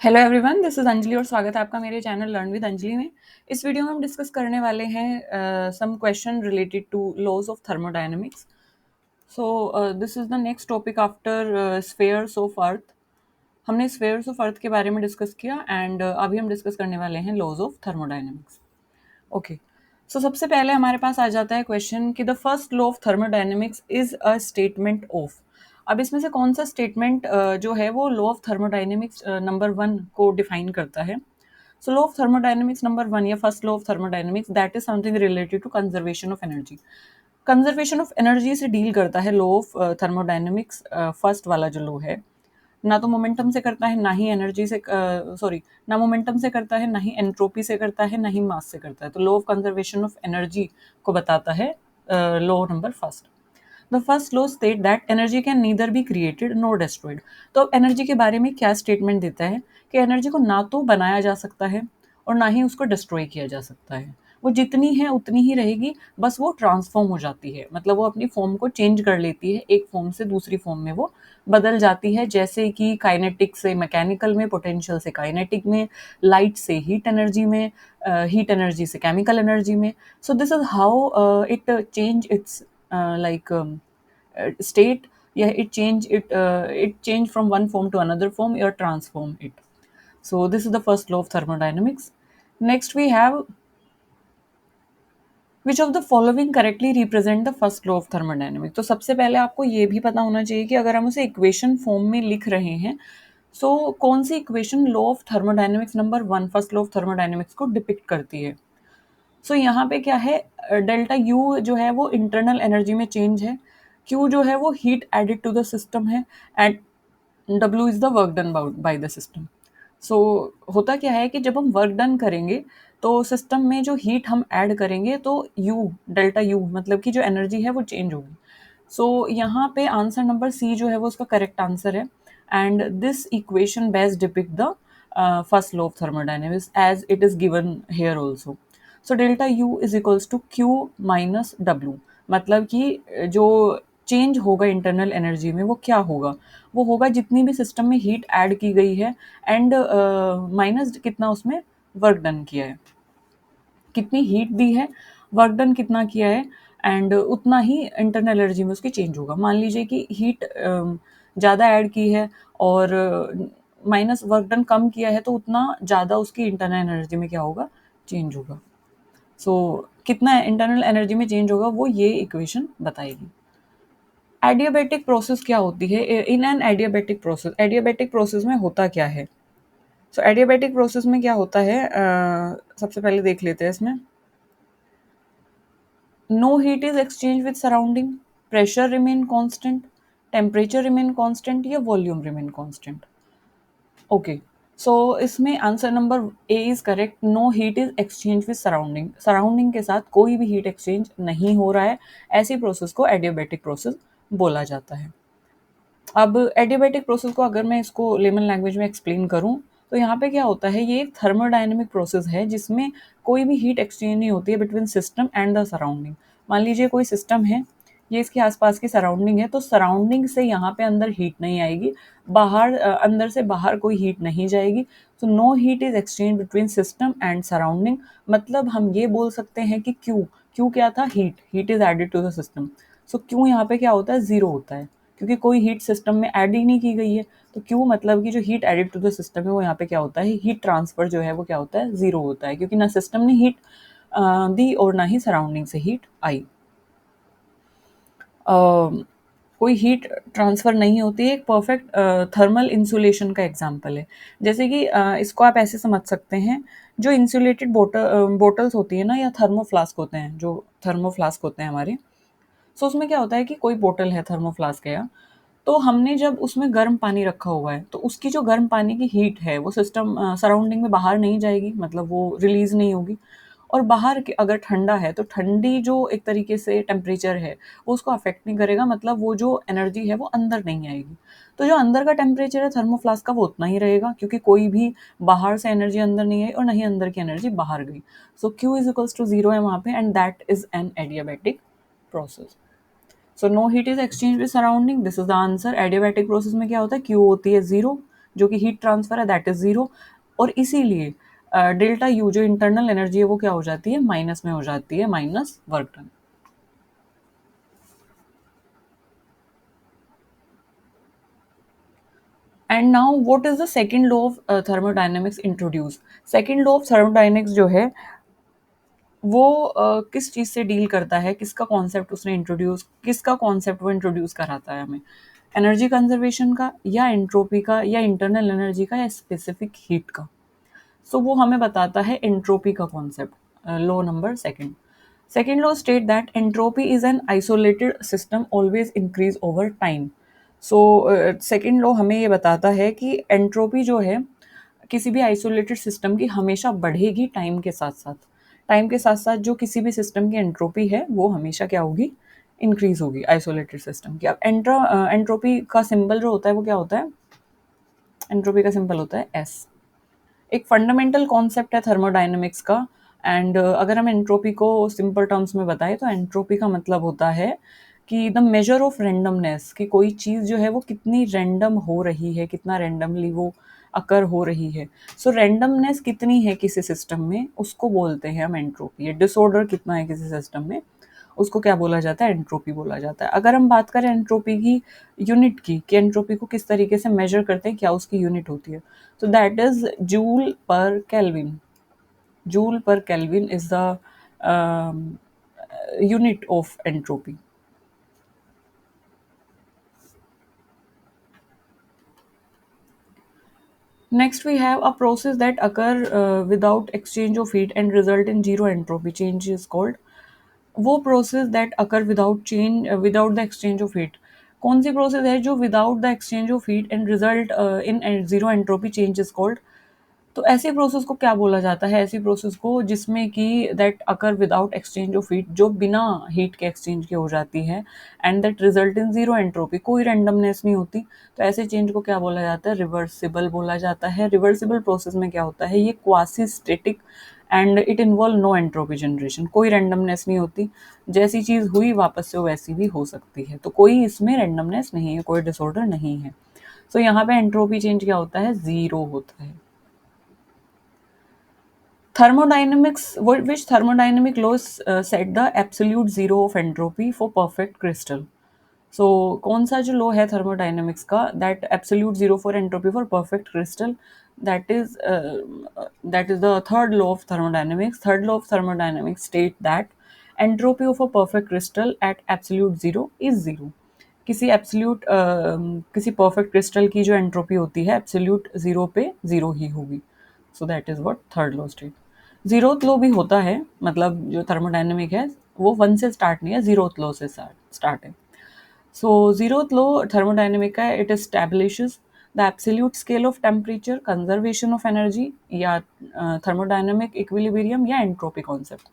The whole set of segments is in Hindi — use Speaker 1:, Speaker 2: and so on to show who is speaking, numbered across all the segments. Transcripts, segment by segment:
Speaker 1: Hello everyone, this is Anjali और स्वागत है आपका मेरे चैनल लर्न विद अंजलि में। इस वीडियो में हम डिस्कस करने वाले हैं some question related to laws of thermodynamics. So this is the next topic after spheres of Earth. हमने स्फेयर्स ऑफ अर्थ के बारे में डिस्कस किया एंड अभी हम डिस्कस करने वाले हैं लॉज ऑफ थर्मोडायनेमिक्स। ओके, सो सबसे पहले हमारे पास आ जाता है क्वेश्चन कि the first law of thermodynamics is a statement of. अब इसमें से कौन सा स्टेटमेंट जो है वो लॉ ऑफ थर्मोडायनेमिक्स नंबर 1 को डिफाइन करता है। So law of thermodynamics number 1 या first law of thermodynamics that is something related to conservation of energy. Conservation of energy से डील करता है लॉ ऑफ थर्मोडायनेमिक्स। फर्स्ट वाला जो लॉ है, ना तो मोमेंटम से करता है, ना ही एनर्जी से, सॉरी, ना मोमेंटम से करता है, ना ही एंट्रोपी से करता है, ना ही मास से करता है। तो law of conservation of energy को बताता है law number first. The first law state that energy can neither be created nor destroyed. तो अब एनर्जी के बारे में क्या स्टेटमेंट देता है कि एनर्जी को ना तो बनाया जा सकता है और ना ही उसको डिस्ट्रॉय किया जा सकता है। वो जितनी है उतनी ही रहेगी, बस वो ट्रांसफॉर्म हो जाती है, मतलब वो अपनी फॉर्म को चेंज कर लेती है, एक फॉर्म से दूसरी फॉर्म में वो बदल जाती है। जैसे कि काइनेटिक से मैकेनिकल में, पोटेंशियल से काइनेटिक में, लाइट से हीट एनर्जी में, हीट एनर्जी से केमिकल एनर्जी में। सो this is how it change it's like state. Yeah, it change from one form to another form or transform it. So this is the first law of thermodynamics. Next we have, which of the following correctly represent the first law of thermodynamics। तो सबसे पहले आपको ये भी पता होना चाहिए कि अगर हम उसे इक्वेशन फॉर्म में लिख रहे हैं, सो कौन सी equation law of thermodynamics number 1, first law of thermodynamics को डिपिक्ट करती है। सो यहाँ पे क्या है, डेल्टा यू जो है वो इंटरनल एनर्जी में चेंज है, क्यू जो है वो heat added to the system है, and W is the work done by the system. So होता क्या है कि जब हम वर्क डन करेंगे तो सिस्टम में जो हीट हम ऐड करेंगे तो यू, डेल्टा यू, मतलब कि जो एनर्जी है वो चेंज होगी। सो यहाँ पे आंसर नंबर सी जो है वो उसका करेक्ट आंसर है, and this equation best depict the first law of thermodynamics as it is given here also. So delta U is equals to Q minus W, मतलब कि जो चेंज होगा इंटरनल एनर्जी में वो क्या होगा, वो होगा जितनी भी सिस्टम में हीट ऐड की गई है एंड माइनस कितना उसमें वर्क डन किया है, कितनी हीट दी है, वर्क डन कितना किया है, एंड उतना ही इंटरनल एनर्जी में उसकी चेंज होगा। मान लीजिए कि हीट ज़्यादा ऐड की है और माइनस वर्क डन कम किया है, तो उतना ज़्यादा उसकी इंटरनल एनर्जी में क्या होगा, चेंज होगा। सो कितना इंटरनल एनर्जी में चेंज होगा वो ये इक्वेशन बताएगी। एडियाबैटिक प्रोसेस क्या होती है, in an adiabatic process, adiabatic process में होता क्या है। सो एडियाबैटिक प्रोसेस में क्या होता है, सबसे पहले देख लेते हैं इसमें। No heat is exchange with surrounding, pressure remain constant, temperature remain constant या volume remain constant. Okay, so इसमें answer number A is correct, no heat is exchange with surrounding. Surrounding के साथ कोई भी हीट एक्सचेंज नहीं हो रहा है, ऐसी प्रोसेस को एडियाबैटिक प्रोसेस बोला जाता है। अब एडियाबैटिक प्रोसेस को अगर मैं इसको लेमन लैंग्वेज में एक्सप्लेन करूँ, तो यहाँ पे क्या होता है, ये एक थर्मोडायनेमिक प्रोसेस है जिसमें कोई भी हीट एक्सचेंज नहीं होती है between system and the surrounding. मान लीजिए कोई सिस्टम है, ये इसके आसपास की सराउंडिंग है, तो सराउंडिंग से यहाँ पे अंदर हीट नहीं आएगी, बाहर अंदर से बाहर कोई हीट नहीं जाएगी। तो no heat is exchange between system and surrounding, मतलब हम ये बोल सकते हैं कि क्यू, क्यू क्या था, heat, heat is added to the system. So Q यहाँ पे क्या होता है, जीरो होता है, क्योंकि कोई हीट सिस्टम में ऐड ही नहीं की गई है। तो क्यू मतलब कि जो heat added to the system है वो यहाँ पे क्या होता है, हीट ट्रांसफर जो है वो क्या होता है, जीरो होता है, क्योंकि ना सिस्टम ने हीट दी और ना ही सराउंडिंग से हीट आई। कोई हीट ट्रांसफ़र नहीं होती है, एक परफेक्ट थर्मल इंसुलेशन का एग्जांपल है। जैसे कि इसको आप ऐसे समझ सकते हैं, जो इंसुलेटेड बोटल्स होती है ना, या थर्मोफ्लास्क होते हैं, जो थर्मोफ्लास्क होते हैं हमारे। सो उसमें क्या होता है कि कोई बोतल है थर्मोफ्लास्क है, तो हमने जब उसमें गर्म पानी रखा हुआ है, तो उसकी जो गर्म पानी की हीट है वो सिस्टम सराउंडिंग में बाहर नहीं जाएगी, मतलब वो रिलीज़ नहीं होगी। और बाहर के अगर ठंडा है, तो ठंडी जो एक तरीके से टेम्परेचर है, वो उसको अफ़ेक्ट नहीं करेगा, मतलब वो जो एनर्जी है वो अंदर नहीं आएगी। तो जो अंदर का टेम्परेचर है थर्मोफ्लास्क का वो उतना ही रहेगा, क्योंकि कोई भी बाहर से एनर्जी अंदर नहीं आई और ना ही अंदर की एनर्जी बाहर गई। So Q is equals to 0 है वहाँ पे, and that is an adiabatic process. So no heat is exchange with surrounding, this is the answer. Adiabatic process में क्या होता है, क्यू होती है जीरो, जो कि हीट ट्रांसफर है, दैट इज जीरो। और इसीलिए डेल्टा यू जो इंटरनल एनर्जी है वो क्या हो जाती है, माइनस में हो जाती है, minus work done. And now what is the second law of thermodynamics introduce. Second law of thermodynamics जो है वो किस चीज से डील करता है, किसका कॉन्सेप्ट उसने इंट्रोड्यूस, किसका कॉन्सेप्ट वो इंट्रोड्यूस कराता है हमें, एनर्जी कंजर्वेशन का या एंट्रोपी का या इंटरनल एनर्जी का या स्पेसिफिक हीट का। सो वो हमें बताता है एंट्रोपी का concept, law number second. Second law state that entropy is an isolated system always increase over time. So second law हमें ये बताता है कि एंट्रोपी जो है किसी भी आइसोलेटेड सिस्टम की हमेशा बढ़ेगी टाइम के साथ साथ। टाइम के साथ साथ जो किसी भी सिस्टम की एंट्रोपी है वो हमेशा क्या होगी, इंक्रीज होगी आइसोलेटेड सिस्टम की। अब एंट्रोपी का सिंबल जो होता है वो क्या होता है, एंट्रोपी का सिंबल होता है एस। एक फंडामेंटल कॉन्सेप्ट है थर्मोडायनेमिक्स का। एंड अगर हम एंट्रोपी को सिंपल टर्म्स में बताएं तो एंट्रोपी का मतलब होता है कि द मेजर ऑफ रैंडमनेस, कि कोई चीज़ जो है वो कितनी रैंडम हो रही है, कितना रैंडमली वो अकर हो रही है। सो रैंडमनेस कितनी है किसी सिस्टम में उसको बोलते हैं हम एंट्रोपी। डिसऑर्डर कितना है किसी सिस्टम में उसको क्या बोला जाता है, एंट्रोपी बोला जाता है। अगर हम बात करें एंट्रोपी की यूनिट की, कि एंट्रोपी को किस तरीके से मेजर करते हैं, क्या उसकी यूनिट होती है, तो दैट इज जूल पर केल्विन। जूल पर kelvin is the unit of entropy. Next, we have a process that occur without exchange of heat and result in zero entropy change is called। वो process that occur without the exchange of heat. कौन सी प्रोसेस है जो without the exchange of heat and result in zero entropy change is called. तो ऐसी प्रोसेस को क्या बोला जाता है, ऐसी प्रोसेस को जिसमें कि that occur without exchange of heat, जो बिना हीट के एक्सचेंज के हो जाती है, and that result in zero entropy, कोई रैंडमनेस नहीं होती। तो ऐसे चेंज को क्या बोला जाता है, रिवर्सिबल बोला जाता है। रिवर्सिबल प्रोसेस में क्या होता है, ये quasi static and it involve no entropy generation, कोई रैंडमनेस नहीं होती, जैसी चीज़ हुई वापस से वो वैसी भी हो सकती है, तो कोई इसमें रैंडमनेस नहीं है, कोई डिसऑर्डर नहीं है। सो यहाँ पे एंट्रोपी चेंज क्या होता है, जीरो होता है। Thermodynamics, which thermodynamic laws set the absolute zero of entropy for perfect crystal? So कौन सा जो लो है थर्मोडाइनमिक्स का, that absolute zero for entropy for perfect crystal, that is the third law of thermodynamics. Third law of thermodynamics state that entropy of a perfect crystal at absolute zero is zero. किसी एब्सोल्यूट किसी परफेक्ट क्रिस्टल की जो एंट्रोपी होती है एब्सोल्यूट जीरो पे जीरो ही होगी। So that is what third law state. Zeroth law भी होता है, मतलब जो थर्मोडाइनमिक है वो वन से स्टार्ट नहीं है, जीरोथ लॉ से स्टार्ट है। So zeroth law thermodynamic है, it establishes the absolute scale of temperature, conservation of energy या thermodynamic equilibrium या entropy concept।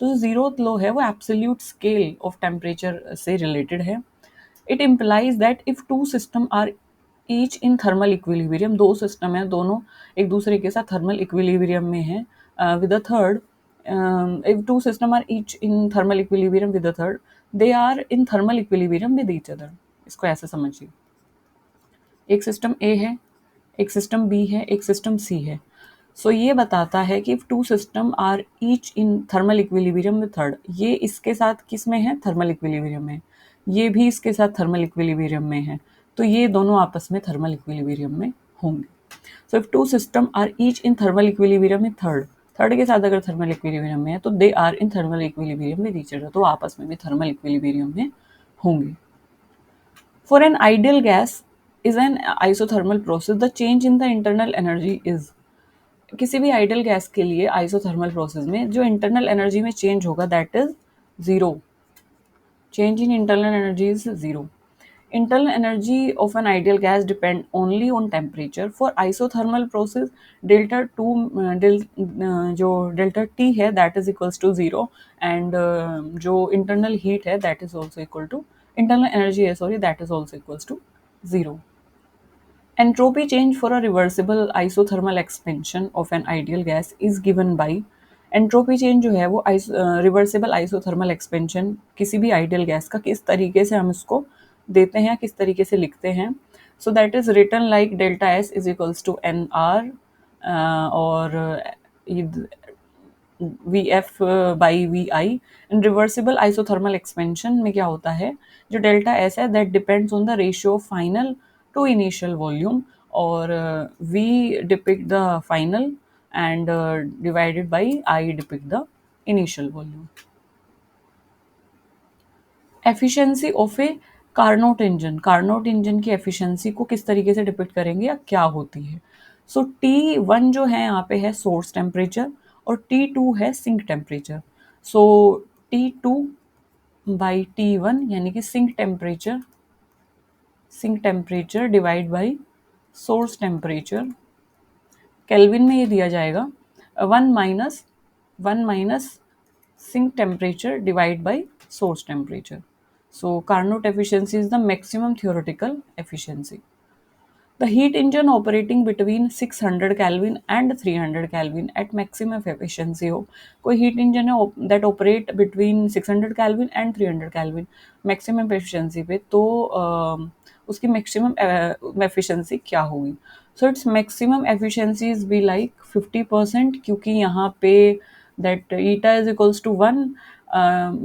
Speaker 1: तो जो zeroth law है वो absolute scale of temperature से related है। It implies that if two system are each in thermal equilibrium, दो सिस्टम है दोनों एक दूसरे के साथ थर्मल इक्विलिब्रियम में है, with the third, if two system are each in thermal equilibrium with the third, they are in thermal equilibrium with each other। इसको ऐसे समझिए, एक सिस्टम ए है, एक सिस्टम बी है, एक सिस्टम सी है। सो ये बताता है कि two system are each in thermal equilibrium with third, ये इसके साथ किस में है, थर्मल इक्विलिब्रियम में, ये भी इसके साथ थर्मल इक्विलिब्रियम में है, तो ये दोनों आपस में थर्मल इक्विलिब्रियम में होंगे। So if two system are each in thermal equilibrium with third, third के साथ अगर थर्मल इक्विलिब्रियम में है तो they are in thermal equilibrium with each other, तो आपस में भी थर्मल इक्विलिब्रियम में होंगे। For an ideal gas is an isothermal process. The change in the internal energy is, किसी भी आइडियल गैस के लिए आइसोथर्मल प्रोसेस में जो इंटरनल एनर्जी में चेंज होगा that is zero. Change in internal energy is zero. Internal energy of an ideal gas depend only on temperature. For isothermal process, delta 2 जो delta T है that is equals to zero, and जो internal heat है that is also equal to, internal energy है sorry, that is also equals to zero। Entropy change for a reversible isothermal expansion of an ideal gas is given by, entropy change जो है वो रिवर्सिबल आइसोथर्मल एक्सपेंशन किसी भी आइडियल गैस का किस तरीके से हम इसको देते हैं, किस तरीके से लिखते हैं, So that is written like delta S is equals to NR or VF by VI. In reversible isothermal expansion में क्या होता है, जो डेल्टा एस है that depends on the ratio of final to initial volume, और V depict the final and divided by I depict the initial volume. Efficiency of a Carnot engine की एफिशिएंसी को किस तरीके से डिपिक्ट करेंगे या क्या होती है. सो T1 जो है यहाँ पे है सोर्स टेम्परेचर और T2 है sink temperature. So T2 by T1 यानी कि sink temperature divide by source temperature. Kelvin में ये दिया जाएगा 1 minus sink temperature divided by source temperature. So Carnot efficiency is the maximum theoretical efficiency. The heat engine operating between 600 Kelvin and 300 Kelvin at maximum efficiency हो, कोई heat engine है that operate between 600 Kelvin and 300 Kelvin maximum efficiency पे, तो उसकी maximum efficiency क्या होगी. So its maximum efficiency is be like 50%, क्योंकि यहाँ पे that eta is equals to 1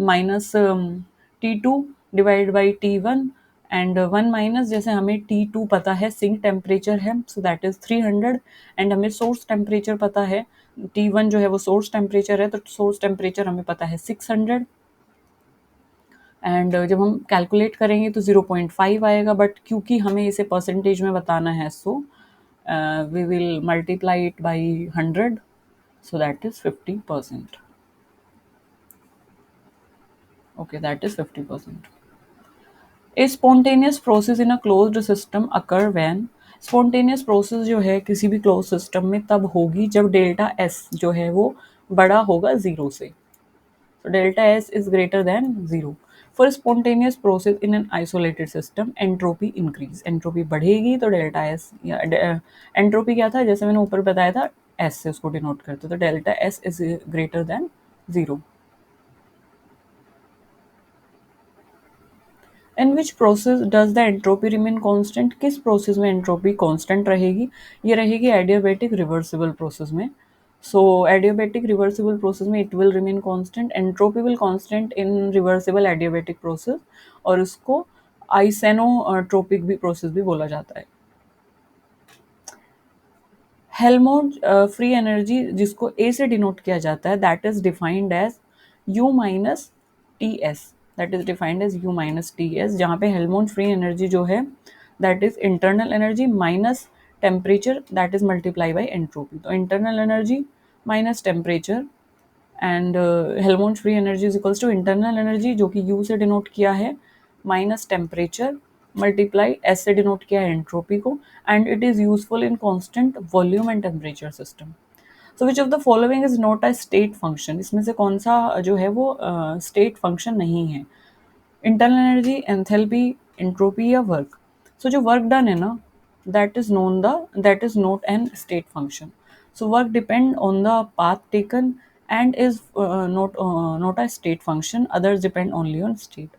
Speaker 1: minus T2 divided by T1 and 1 minus, जैसे हमें T2 पता है सिंक टेम्परेचर है, सो दैट इज 300 एंड हमें सोर्स टेम्परेचर पता है T1 जो है वो सोर्स टेम्परेचर है, तो सोर्स टेम्परेचर हमें पता है 600 एंड जब हम कैलकुलेट करेंगे तो 0.5 आएगा, बट क्योंकि हमें इसे परसेंटेज में बताना है so we will multiply it by 100, so that is 50%. Okay, that is 50%. A spontaneous process in a closed system occur when spontaneous process जो है किसी भी closed system में तब होगी जब डेल्टा S जो है वो बड़ा होगा 0 से. So delta S is greater than 0. For spontaneous process in an isolated system, entropy increase. Entropy बढ़ेगी तो delta S या entropy क्या था, जैसे मैंने ऊपर बताया था S से उसको डिनोट करते, तो delta S is greater than 0. In which process does the entropy remain constant. किस प्रोसेस में एंट्रोपी कांस्टेंट रहेगी, ये रहेगी एडियाबैटिक रिवर्सिबल प्रोसेस में. सो एडियाबैटिक रिवर्सिबल प्रोसेस में it will remain constant, entropy will constant in reversible adiabatic process, और उसको आइसेनोट्रोपिक भी प्रोसेस भी बोला जाता है. हेल्महोल्ट्ज फ्री एनर्जी जिसको ए से डिनोट किया जाता है that is defined as U minus T S. That is defined as U minus T S, जहाँ पे हेल्महोल्ट्ज फ्री एनर्जी जो है that is internal energy minus temperature that is multiply by entropy. तो internal energy minus temperature and Helmholtz free energy is equals to internal energy जो कि U से डिनोट किया है माइनस टेम्परेचर मल्टीप्लाई S से डिनोट किया है एंट्रोपी को, and it is useful in constant volume and temperature system. So which of the following is not a state function. इसमें से कौन सा जो है वो स्टेट फंक्शन नहीं है. इंटरनल एनर्जी, एंथैल्पी, एंट्रोपी या वर्क. सो जो वर्क डन है ना that is not an state function. So work depend on the path taken and is not a state function. Others depend only on state.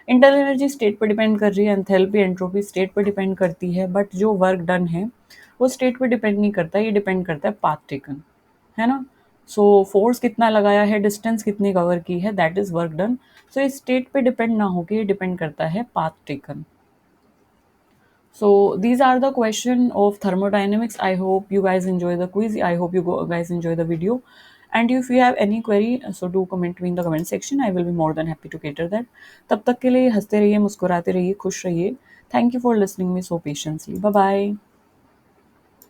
Speaker 1: Internal energy state पर डिपेंड कर रही है, एंथैल्पी एंट्रोपी स्टेट पर डिपेंड करती है, बट जो वर्क डन है वो स्टेट पर डिपेंड नहीं करता, ये डिपेंड करता है पाथ टेकन, है ना. सो फोर्स कितना लगाया है, डिस्टेंस कितनी कवर की है, दैट इज वर्क डन. सो इस स्टेट पे डिपेंड ना होकर ये डिपेंड करता है path taken. So these are the question of thermodynamics. I hope you guys enjoy the quiz. I hope you guys enjoy the video. And if you have any query, so do comment me in the comment section. I will be more than happy to cater that. तब तक के लिए हंसते रहिए, मुस्कुराते रहिए, खुश रहिए. Thank you for listening me so patiently. Bye bye.